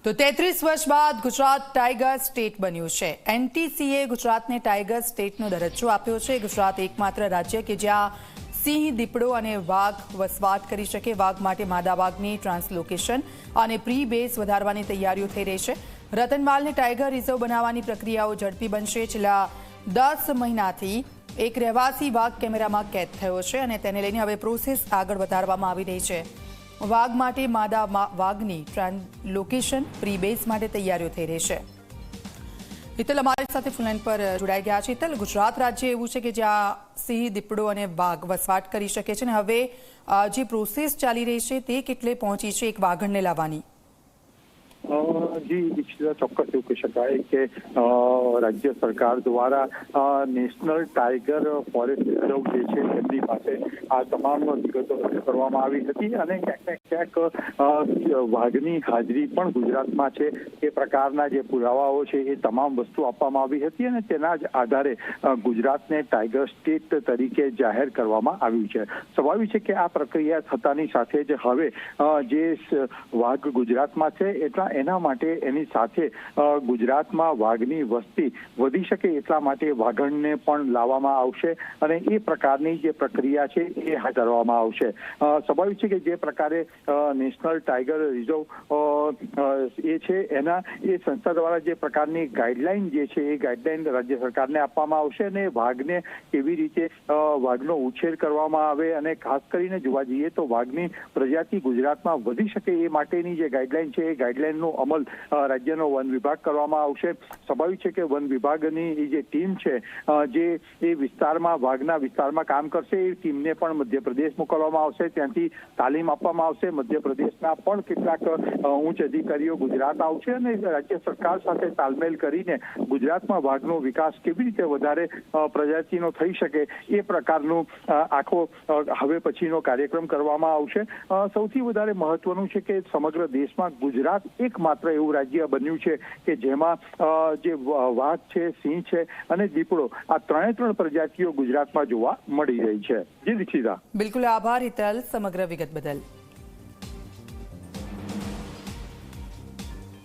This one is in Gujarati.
તો 33 વર્ષ બાદ ગુજરાત ટાઈગર સ્ટેટ બન્યું છે। એનટીસીએ ગુજરાતને ટાઈગર સ્ટેટનો દરજ્જો આપ્યો છે। ગુજરાત એકમાત્ર રાજ્ય કે જ્યાં સિંહ, દીપડો અને વાઘ વસવાટ કરી શકે। વાઘ માટે માદા વાઘની ટ્રાન્સલોકેશન અને પ્રી બેઝ વધારવાની તૈયારીઓ થઈ રહી છે। રતનમાલને ટાઈગર રિઝર્વ બનાવવાની પ્રક્રિયાઓ ઝડપી બનશે। છેલ્લા 10 મહિનાથી એક રહેવાસી વાઘ કેમેરામાં કેદ થયો છે અને તેને લઈને હવે પ્રોસેસ આગળ વધારવામાં આવી રહી છે। વાઘ માટે માદા વાઘની ટ્રાન્સલોકેશન, પ્રી બેઝ માટે તૈયારીઓ થઈ રહી છે। હિતલ અમારી સાથે ફોનલાઈન પર જોડાઈ ગયા છે। હિતલ, ગુજરાત રાજ્ય એવું છે કે જ્યાં સિંહ, દીપડો અને વાઘ વસવાટ કરી શકે છે અને હવે જે પ્રોસેસ ચાલી રહી છે તે કેટલે પહોંચી છે એક વાઘણને લાવવાની? જી દીક્ષિતા, ચોક્કસ એવું કહી શકાય કે રાજ્ય સરકાર દ્વારા નેશનલ ટાઈગર ફોરેસ્ટ રિઝર્વ જે છે એમની પાસે આ તમામ વિગતો કરવામાં આવી હતી અને ક્યાંક ને ક્યાંક વાઘની હાજરી પણ ગુજરાતમાં છે એ પ્રકારના જે પુરાવાઓ છે એ તમામ વસ્તુ આપવામાં આવી હતી અને તેના જ આધારે ગુજરાતને ટાઈગર સ્ટેટ તરીકે જાહેર કરવામાં આવ્યું છે। સ્વાભાવિક છે કે આ પ્રક્રિયા થતાની સાથે જ હવે જે વાઘ ગુજરાતમાં છે એટલા એના માટે એની સાથે ગુજરાતમાં વાઘની વસ્તી વધી શકે એટલા માટે વાઘણને પણ લાવવામાં આવશે અને એ પ્રકારની જે પ્રક્રિયા છે એ હાથ ધરવામાં આવશે। સ્વાભાવિક છે કે જે પ્રકારે નેશનલ ટાઈગર રિઝર્વ એ છે એના એ સંસ્થા દ્વારા જે પ્રકારની ગાઈડલાઈન જે છે એ ગાઈડલાઈન રાજ્ય સરકારને આપવામાં આવશે અને વાઘને કેવી રીતે વાઘનો ઉછેર કરવામાં આવે અને ખાસ કરીને જોવા જઈએ તો વાઘની પ્રજાતિ ગુજરાતમાં વધી શકે એ માટેની જે ગાઈડલાઈન છે એ ગાઈડલાઈનનો અમલ રાજ્યનો વન વિભાગ કરવામાં આવશે। સ્વાભાવિક છે કે વન વિભાગની જે ટીમ છે જે એ વિસ્તારમાં વાઘના વિસ્તારમાં કામ કરશે એ ટીમને પણ મધ્યપ્રદેશ મોકલવામાં આવશે, ત્યાંથી તાલીમ આપવામાં આવશે। મધ્યપ્રદેશના પણ કેટલાક ઉચ્ચ અધિકારીઓ ગુજરાત આવશે અને રાજ્ય સરકાર સાથે તાલમેલ કરીને ગુજરાતમાં વાઘનો વિકાસ કેવી રીતે વધારે પ્રજાતિનો થઈ શકે એ પ્રકારનું આખો હવે પછીનો કાર્યક્રમ કરવામાં આવશે। સૌથી વધારે મહત્વનું છે કે સમગ્ર દેશમાં ગુજરાત એકમાત્ર એવું રાજ્ય બન્યું છે કે જેમાં જે વાઘ છે, સિંહ છે અને દીપડો આ ત્રણે પ્રજાતિઓ ગુજરાતમાં જોવા મળી રહી છે। જી દીક્ષિતા। બિલકુલ, આભાર હિતલ સમગ્ર વિગત બદલ।